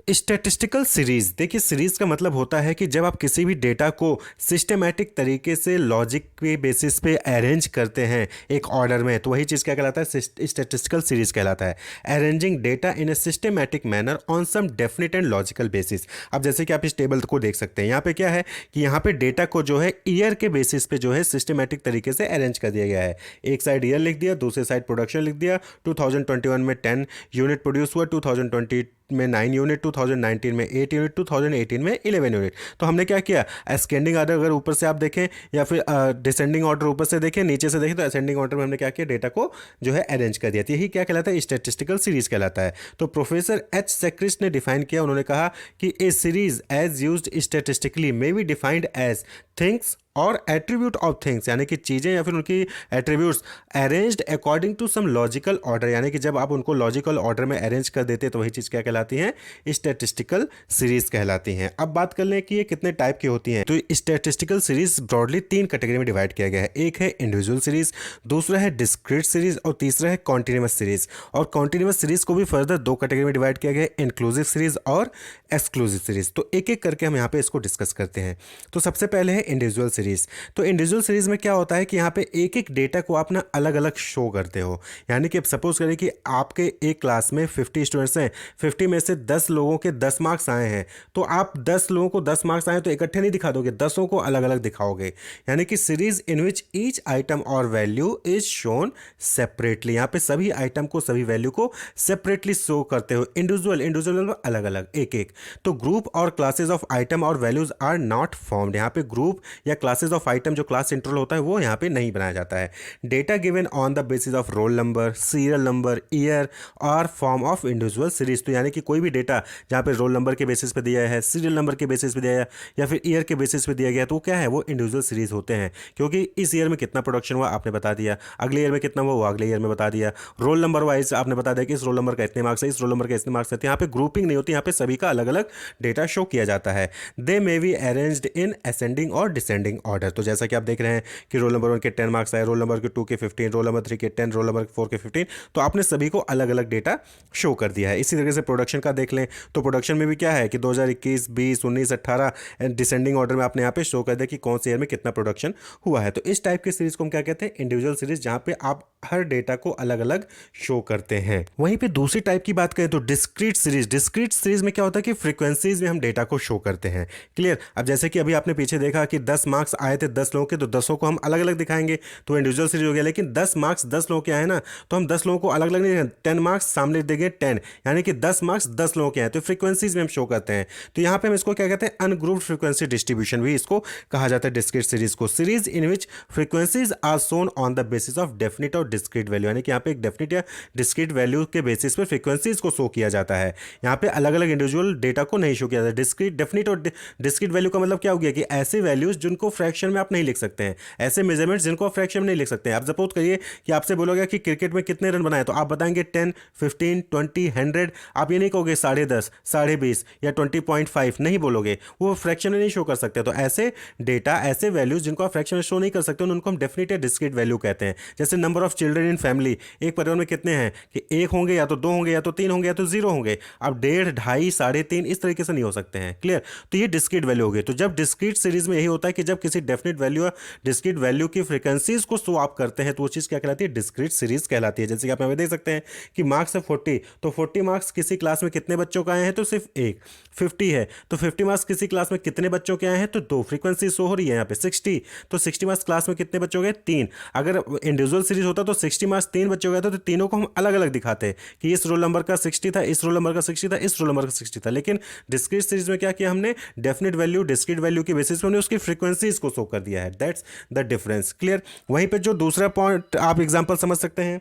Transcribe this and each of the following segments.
Statistical series, देखिए series का मतलब होता है कि जब आप किसी भी डेटा को सिस्टमेटिक तरीके से लॉजिक के बेसिस पे अरेंज करते हैं एक ऑर्डर में, तो वही चीज़ क्या कहलाता है, स्टैटिस्टिकल सीरीज कहलाता है। Arranging data in a systematic manner on some definite and logical basis. अब जैसे कि आप इस टेबल को देख सकते हैं, यहाँ पे क्या है कि यहाँ पे डेटा को जो है ईयर के बेसिस पे जो है सिस्टमेटिक तरीके से अरेंज कर दिया गया है। एक साइड ईयर लिख दिया, दूसरे साइड प्रोडक्शन लिख दिया। 2021 में 10 यूनिट प्रोड्यूस हुआ, 2020 में 9 यूनिट, 2019 में 8 यूनिट, 2018 में 11 यूनिट। तो हमने क्या किया, असेंडिंग ऑर्डर अगर ऊपर से आप देखें या फिर डिसेंडिंग ऑर्डर ऊपर से देखें, नीचे से देखें, तो असेंडिंग ऑर्डर में हमने क्या किया, डेटा को जो है अरेंज कर दिया। तो यही क्या कहलाता है, स्टैटिस्टिकल सीरीज कहलाता है। तो प्रोफेसर एच सेक्रिस्ट ने डिफाइन किया, उन्होंने कहा कि a series as used statistically may be defined as things or attribute of things, यानी कि चीज़ें या फिर उनकी attributes arranged according to some logical order, यानी कि जब आप उनको लॉजिकल ऑर्डर में अरेंज कर देते हैं तो वही चीज़ क्या कहलाती है, स्टैटिस्टिकल सीरीज कहलाती हैं। अब बात कर लें कि ये कितने टाइप की होती हैं। तो स्टैटिस्टिकल सीरीज ब्रॉडली 3 कैटेगरी में डिवाइड किया गया है। एक है इंडिविजुअल सीरीज, दूसरा है डिस्क्रीट सीरीज और तीसरा है कॉन्टिन्यूअस सीरीज। और कॉन्टिन्यूअस सीरीज को भी फर्दर 2 कैटेगरी में डिवाइड किया गया है, इंक्लूसिव सीरीज और एक्सक्लूसिव सीरीज। तो एक एक करके हम यहाँ पे इसको डिस्कस करते हैं। तो सबसे पहले है इंडिविजुअल सीरीज। तो इंडिविजुअल सीरीज में क्या होता है कि यहाँ पे एक एक डेटा को आप ना अलग अलग शो करते हो। यानी कि अब सपोज करें कि आपके एक क्लास में 50 स्टूडेंट्स हैं, 50 में से 10 लोगों के 10 मार्क्स आए हैं, तो आप 10 लोगों को 10 मार्क्स आए तो इकट्ठे नहीं दिखा दोगे, 10 को अलग अलग दिखाओगे। यानी कि series in which each item और वैल्यू इज शोन सेपरेटली। यहाँ पे सभी आइटम को, सभी वैल्यू को सेपरेटली शो करते हो। इंडिविजुअल इंडिविजुअल अलग अलग एक एक। तो ग्रुप और क्लासेज ऑफ आइटम और वैल्यूज आर नॉट फॉर्म्ड। यहाँ पे ग्रुप या क्लासेज ऑफ आइटम जो क्लास इंटरवल होता है वो यहाँ पे नहीं बनाया जाता है। Data given on the basis of roll number, serial number, year और फॉर्म ऑफ इंडिविजुअल सीरीज। तो यानी कि कोई भी डेटा जहाँ पे रोल नंबर के बेसिस पे दिया है, सीरियल नंबर के बेसिस पे दिया है या फिर ईयर के बेसिस पे दिया गया, तो वो क्या है, वो इंडिविजुअल सीरीज होते हैं। क्योंकि इस ईयर में कितना प्रोडक्शन हुआ आपने बता दिया, अगले ईयर में कितना हुआ वो अगले ईयर में बता दिया, रोल नंबर वाइज आपने बता दिया कि इस रोल नंबर का इतने मार्क्स है, इस रोल नंबर का इतने मार्क्स है। यहाँ पे ग्रुपिंग नहीं होती, यहाँ पे सभी का अलग अलग डेटा शो किया जाता है। They may be arranged in ascending or descending order. तो जैसा कि आप देख रहे हैं कि रोल नंबर 1 के 10 मार्क्स आए, रोल नंबर के 2 के 15, रोल नंबर 3 के 10, रोल नंबर 4 के 15, तो आपने सभी को अलग अलग डेटा शो कर दिया है। इसी तरीके से प्रोडक्शन का देख लें तो प्रोडक्शन में भी क्या है कि 2021, 20, 19, 18 डिसेंडिंग ऑर्डर में आपने यहाँ पे शो कर दिया कि कौन से ईयर में कितना प्रोडक्शन हुआ है। तो इस टाइप की सीरीज को हम क्या कहते हैं, इंडिविजुअल सीरीज, जहाँ पे आप हर डेटा को अलग अलग शो करते हैं। वहीं पे दूसरी टाइप की बात करें तो डिस्क्रीट सीरीज। डिस्क्रीट सीरीज में क्या होता है कि फ्रीक्वेंसीज में हम डेटा को शो करते हैं। क्लियर। अब जैसे कि अभी आपने पीछे देखा कि 10 मार्क्स आए थे 10 लोगों के, तो 10 को हम अलग अलग दिखाएंगे, तो इंडिविजुअल सीरीज हो गया। लेकिन 10 मार्क्स 10 लोगों के आए ना, तो हम 10 लोगों को अलग अलग नहीं, 10 मार्क्स सामने देंगे 10, यानी कि 10 मार्क्स 10 लोगों के आए, तो फ्रीक्वेंसीज में हम शो करते हैं। तो यहाँ पे हम इसको क्या कहते हैं, अनग्रुप्ड फ्रीक्वेंसी डिस्ट्रीब्यूशन भी इसको कहा जाता है डिस्क्रीट सीरीज को। Series in which frequencies are shown on the basis of definite और डिस्क्रीट वैल्यू, यानी कि यहाँ पे एक डेफिनिट या डिस्क्रीट वैल्यू के बेसिस पर फ्रीक्वेंसीज को शो किया जाता है। यहाँ पे अलग अलग इंडिविजुअल डेटा को नहीं शो किया जाता। डिस्क्रीट, डेफिनिट और डिस्क्रीट वैल्यू का मतलब क्या हो गया कि ऐसे वैल्यूज जिनको फ्रैक्शन में आप नहीं लिख सकते हैं, ऐसे मेजरमेंट्स जिनको आप फ्रैक्शन में नहीं लिख सकते हैं। आप सपोज करिए कि आपसे बोलोगे कि क्रिकेट में कितने रन बनाए, तो आप बताएंगे 10, 15, 20, 100। आप ये नहीं कहोगे 10.5, 20.5 या 20.5 नहीं बोलोगे, वो फ्रैक्शन में नहीं शो कर सकते। तो ऐसे डेटा, ऐसे वैल्यूज जिनको आप फ्रैक्शन में शो नहीं कर सकते उनको हम डेफिनिट या डिस्क्रीट वैल्यू कहते हैं। जैसे number of children in family, एक परिवार में कितने हैं कि 1 होंगे या तो 2 होंगे या तो 3 होंगे या तो 0 होंगे। अब 1.5, 2.5, 3.5 इस तरीके से नहीं हो सकते हैं। क्लियर। तो ये डिस्क्रीट वैल्यू हो गई। तो जब डिस्क्रीट सीरीज में यही होता है कि जब किसी डेफिनिट वैल्यू या डिस्क्रीट वैल्यू की फ्रीक्वेंसीज को शो आप करते हैं तो वो चीज़ क्या कहलाती है, डिस्क्रीट सीरीज कहलाती है। जैसे कि आप यहाँ पे देख सकते हैं कि मार्क्स है 40, तो 40 मार्क्स किसी क्लास में कितने बच्चों का आए हैं, तो सिर्फ 1। 50 है तो 50 मार्क्स किसी क्लास में कितने बच्चों के आए हैं, तो 2 फ्रीक्वेंसी शो हो रही है यहाँ पे। 60, तो 60 मार्क्स क्लास में कितने बच्चों गए, 3। अगर इंडिविजुअल सीरीज होता तो 60 मार्क्स 3 बच्चों गए, तो तीनों को हम अलग अलग दिखाते कि इस रोल नंबर का 60 था, इस रोल नंबर का 60 था, इस रोल नंबर का 60 था। लेकिन डिस्क्रीट सीरीज में क्या किया हमने, डेफिनिट वैल्यू, डिस्क्रीट वैल्यू के बेसिस पर हमने उसकी फ्रीक्वेंसीज को शो कर दिया है। That's the difference. क्लियर। वहीं पे जो दूसरा पॉइंट आप एग्जांपल समझ सकते हैं,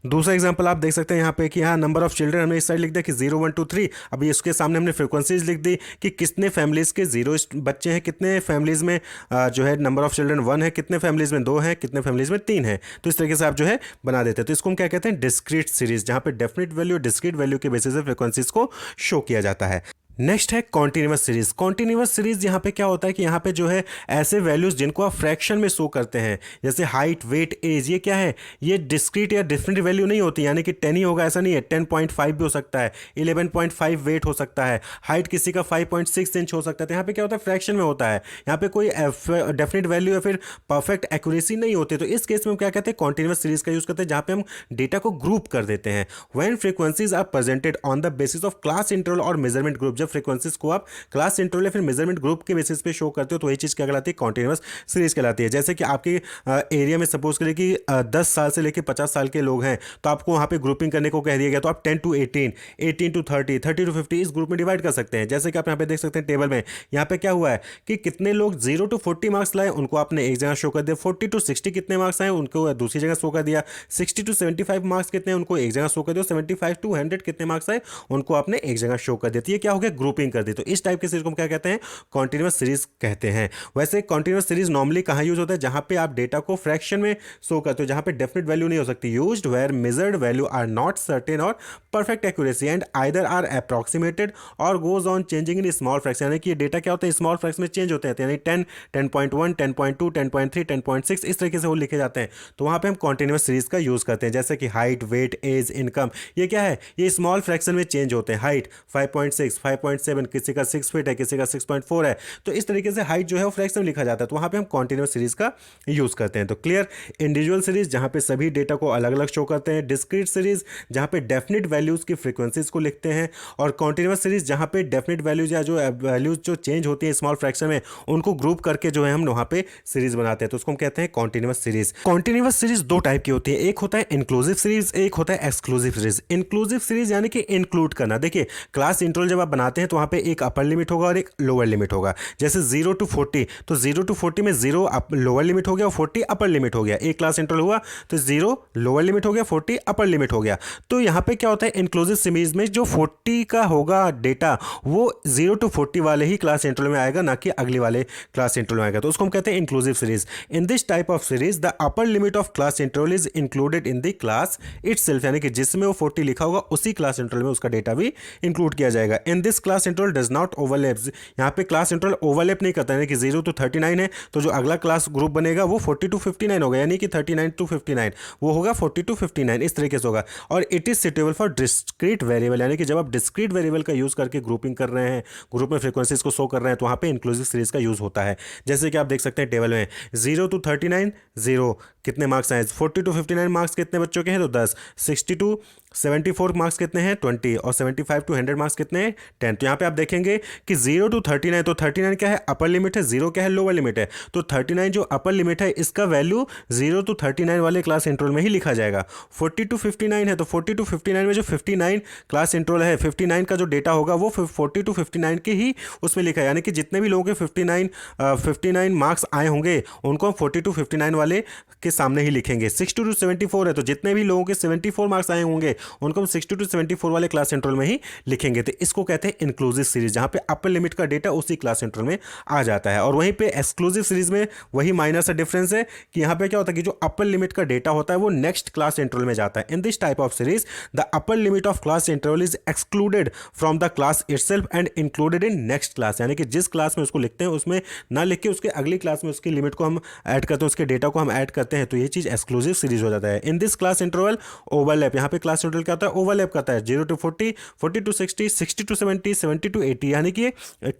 दूसरा एग्जांपल आप देख सकते हैं यहाँ पे कि यहाँ नंबर ऑफ चिल्ड्रन हमने इस साइड लिख दिया कि 0, 1, 2, 3। अभी इसके सामने हमने फ्रीक्वेंसीज लिख दी कि कितने फैमिलीज के 0 बच्चे हैं, कितने फैमिलीज में जो है नंबर ऑफ चिल्ड्रन 1 है, कितने फैमिलीज में 2 है, कितने फैमिलीज में 3 है। तो इस तरीके से आप जो है बना देते हैं। तो इसको हम क्या कहते हैं, डिस्क्रीट सीरीज, जहाँ पे डेफिनिट वैल्यू, डिस्क्रीट वैल्यू के बेसिस पे फ्रीक्वेंसीज को शो किया जाता है। नेक्स्ट है कॉन्टिन्यूस सीरीज। कॉन्टिन्यूस सीरीज यहाँ पे क्या होता है कि यहाँ पे जो है ऐसे वैल्यूज जिनको आप फ्रैक्शन में शो करते हैं, जैसे हाइट, वेट, एज, ये क्या है, ये डिस्क्रीट या डिफरेंट वैल्यू नहीं होती, यानी कि 10 ही होगा ऐसा नहीं है, 10.5 भी हो सकता है, 11.5 वेट हो सकता है, हाइट किसी का 5.6 इंच हो सकता है। तो यहाँ पे क्या होता है, फ्रैक्शन में होता है, यहाँ पे कोई डेफिनेट वैल्यू या फिर परफेक्ट एक्यूरेसी नहीं होती। तो इस केस में हम क्या कहते हैं, कॉन्टिन्यूस सीरीज का यूज करते हैं, जहाँ पे हम डेटा को ग्रुप कर देते हैं। When frequencies are presented on the basis of class interval और मेजरमेंट ग्रुप, फ्रीक्वेंसीज को आप क्लास इंटरवल या फिर मेजरमेंट ग्रुप के बेसिस पे शो करते हो तो वही चीज क्या कहलाती है, कॉन्टिन्यूस सीरीज कहलाती है। जैसे कि आपके एरिया में सपोज करें कि 10 साल से लेकर 50 साल के लोग हैं, तो आपको वहां पे ग्रुपिंग करने को कह दिया गया, तो आप 10 to 18, 18 to 30, 30 to 50 इस ग्रुप में डिवाइड कर सकते हैं। जैसे कि आप यहाँ पे देख सकते हैं टेबल में, यहाँ पे क्या हुआ है कि कितने लोग 0 to 40 मार्क्स लाए उनको आपने एक जगह शो कर दिया, 40 to 60 कितने मार्क्स आए उनको दूसरी जगह शो कर दिया, 60 to 75 मार्क्स कितने उनको एक जगह शो कर दिया, 75 to 100 कितने मार्क्स आए उनको आपने एक जगह शो कर दिया। ये क्या हो गया, ग्रुपिंग कर दी। तो इस टाइप के सीरीज को हम क्या कहते हैं, कॉन्टिन्यूस सीरीज कहते हैं। वैसे कॉन्टिन्यूस सीरीज नॉर्मली कहां यूज होता है, जहां पे आप डेटा को फ्रैक्शन में शो करते हो, जहां पे डेफिनेट वैल्यू नहीं हो सकती। Used where measured value are not certain or perfect accuracy and either are approximated or goes on changing in small fraction, यानी कि ये डेटा क्या होता है, स्मॉल फ्रैक्शन में चेंज होते हैं, यानी 10, 10.1, 10.2, 10.3, 10.6 इस तरीके से वो लिखे जाते हैं। तो वहां पे हम कॉन्टिन्यूस सीरीज का यूज करते हैं। जैसे कि हाइट, वेट, एज, इनकम, ये क्या है, ये स्मॉल फ्रैक्शन में चेंज होते हैं। हाइट 5.6, 5.7, किसी का 6 फीट है, किसी का 6.4 है, तो इस तरीके से हाइट जो है वो फ्रैक्शन में लिखा जाता है। तो वहां पे हम कॉन्टिन्यूस सीरीज का यूज करते हैं। तो क्लियर, इंडिविजुअल सीरीज जहां पे सभी डेटा को अलग अलग शो करते हैं, डिस्क्रीट सीरीज जहां पे डेफिनेट वैल्यूज की फ्रीक्वेंसीज को लिखते हैं, और कॉन्टिन्यूस सीरीज जहां पे डेफिनेट वैल्यूज या जो वैल्यूज जो चेंज होती है स्मॉल फ्रैक्शन में उनको ग्रुप करके जो है हम वहां पे सीरीज बनाते हैं। तो उसको हम कहते हैं कॉन्टिन्यूस सीरीज। कॉन्टिन्यूस सीरीज दो टाइप की होती है, एक होता है इंक्लूसिव सीरीज, एक होता है एक्सक्लूसिव सीरीज। इंक्लूसिव सीरीज यानी कि इंक्लूड करना। देखिए क्लास इंटरवल जब आप बनाते हैं तो वहां पे एक अपर लिमिट होगा और एक लोअर लिमिट होगा। जैसे 0 to 40, तो 0 to 40 में 0 लोअर लिमिट हो गया और 40 अपर लिमिट हो गया। एक क्लास इंटरवल हुआ तो 0 लोअर लिमिट हो गया, 40 अपर लिमिट हो गया। तो यहां पे क्या होता है, इंक्लूसिव सीरीज में जो 40 का होगा डेटा वो 0 to 40 वाले ही क्लास इंटरवल में आएगा, ना कि अगले वाले क्लास इंटरवल में आएगा। तो उसको हम कहते हैं inclusive series. In this type of series the upper limit of class interval is included in the class itself, यानी कि जिसमें वो 40 लिखा होगा उसी क्लास इंटरवल में उसका डेटा भी इंक्लूड किया जाएगा। In this class interval does not overlap, यहाँ पे क्लास इंटरवल ओवरलैप नहीं करता, यानी कि 0 to 39 है तो जो अगला क्लास ग्रुप बनेगा वो 40 to 59 होगा, यानी कि 39 to 59 वो होगा 40 to 59 इस तरीके से होगा। और it is suitable for discrete variable, यानी कि जब आप डिस्क्रीट वेरिएबल का यूज करके ग्रुपिंग कर रहे हैं, ग्रुप में फ्रीक्वेंसीज को शो कर रहे हैं, तो वहां पे इंक्लूसिव सीरीज का यूज होता है। जैसे कि आप देख सकते हैं टेबल में 0 to 39 0 कितने मार्क्स आए, 40 to 59 मार्क्स कितने बच्चों के हैं, तो 10, 60 to 74 मार्क्स कितने हैं, 20, और 75 to 100 मार्क्स कितने हैं, 10। तो यहाँ पे आप देखेंगे कि 0 to 39, तो 39 क्या है, अपर लिमिट है, 0 क्या है, लोअर लिमिट है। तो 39 जो अपर लिमिट है इसका वैल्यू 0 to 39 वाले क्लास इंटरवल में ही लिखा जाएगा। 40 to 59 है तो 40 to 59 में जो 59 क्लास इंटरवल है, 59 का जो डेटा होगा वो 40 to 59 के ही उसमें लिखा है, यानी कि जितने भी लोगों के 59 मार्क्स आए होंगे उनको हम 40 to 59 वाले के सामने ही लिखेंगे। 60 to 74 है तो जितने भी लोगों के 74 मार्क्स आए होंगे उनको हम 60 to 74 वाले क्लास इंटरवल में ही लिखेंगे। तो इसको कहते हैं इंक्लूसिव सीरीज, जहां पे अपर लिमिट का डेटा उसी क्लास इंटरवल में आ जाता है। और वहीं पे एक्सक्लूसिव सीरीज में वही माइनर सा डिफरेंस है कि यहां पे क्या होता है कि जो अपर लिमिट का डेटा होता है वो नेक्स्ट क्लास इंटरवल में जाता है। In this type of series the upper limit of class interval is excluded from the class itself and included in next class, यानी कि जिस क्लास में उसको लिखते हैं उसमें ना लिख के उसके अगली क्लास में उसकी लिमिट को हम ऐड करते हैं, उसके डेटा को हम ऐड करते हैं, तो ये चीज एक्सक्लूसिव सीरीज हो जाता है। In this class interval overlap, यहाँ पे क्लास इंटरवल क्या होता है, ओवरलैप करता है 0 to 40, 40 to 60, 60 to 70, 70 to 80, यानी कि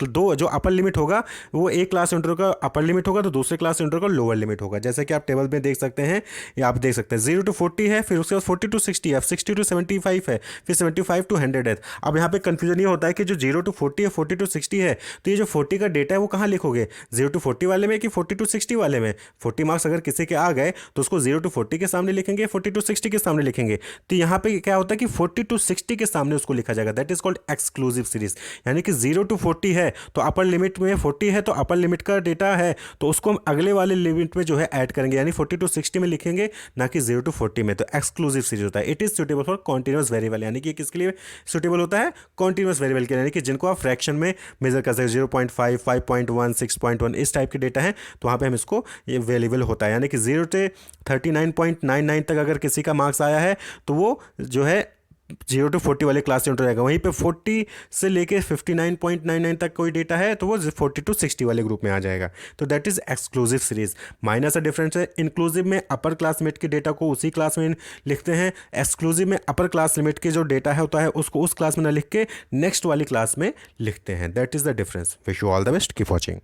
दो जो अपर लिमिट होगा वो एक क्लास इंटरवल का अपर लिमिट होगा तो दूसरे क्लास इंटरवल का लोअर लिमिट होगा। जैसे कि आप टेबल में देख सकते हैं, या आप देख सकते हैं 0 to 40 है, फिर उसके बाद 40 to 60 है, 60 to 75 है, फिर 75 to 100 है। अब यहाँ पे कंफ्यूजन ये होता है कि जो 0 to 40 है, 40 to 60 है, तो ये जो 40 का डेटा है वो कहाँ लिखोगे, 0 to 40 वाले में कि 40 to 60 वाले में। 40 मार्क्स अगर किसी के आ गए तो उसको 0 to 40 के सामने लिखेंगे, 40 to 60 के सामने लिखेंगे। तो यहाँ पे क्या होता है कि 40 to 60 के सामने उसको लिखा जाएगा, that is called exclusive series. यानी कि 0 to 40 है तो अपर लिमिट में 40 है तो अपर लिमिट का डेटा है तो उसको हम अगले वाले लिमिट में जो है ऐड करेंगे, यानी 40 to 60 में लिखेंगे ना कि 0 to 40 में। तो एक्सक्लूसिव सीरीज होता है। It is suitable for continuous variable, यानी कि किसके लिए सुटेबल होता है, कॉन्टिन्यूस वेरिएबल के, यानी कि जिनको आप फ्रैक्शन में मेजर कर सकते हैं, 0.5, 5.1, 6.1 इस टाइप के डेटा है तो वहाँ पे हम इसको ये वेरिएबल होता है। यानी कि 0 से 39.99 तक अगर किसी का मार्क्स आया है तो वो जो है 0 to 40 वाले क्लास में रहेगा। वहीं पे 40 से लेके 59.99 तक कोई डेटा है तो वो 40 to 60 वाले ग्रुप में आ जाएगा। तो that is exclusive series. Minor सा डिफरेंस है, इंक्लूसिव में अपर क्लास लिमिट के डेटा को उसी क्लास में लिखते हैं, एक्सक्लूसिव में अपर क्लास लिमिट के जो डेटा है होता है उसको उस क्लास में ना लिख के नेक्स्ट वाली क्लास में लिखते हैं। That is the difference. Wish you all the best, keep watching.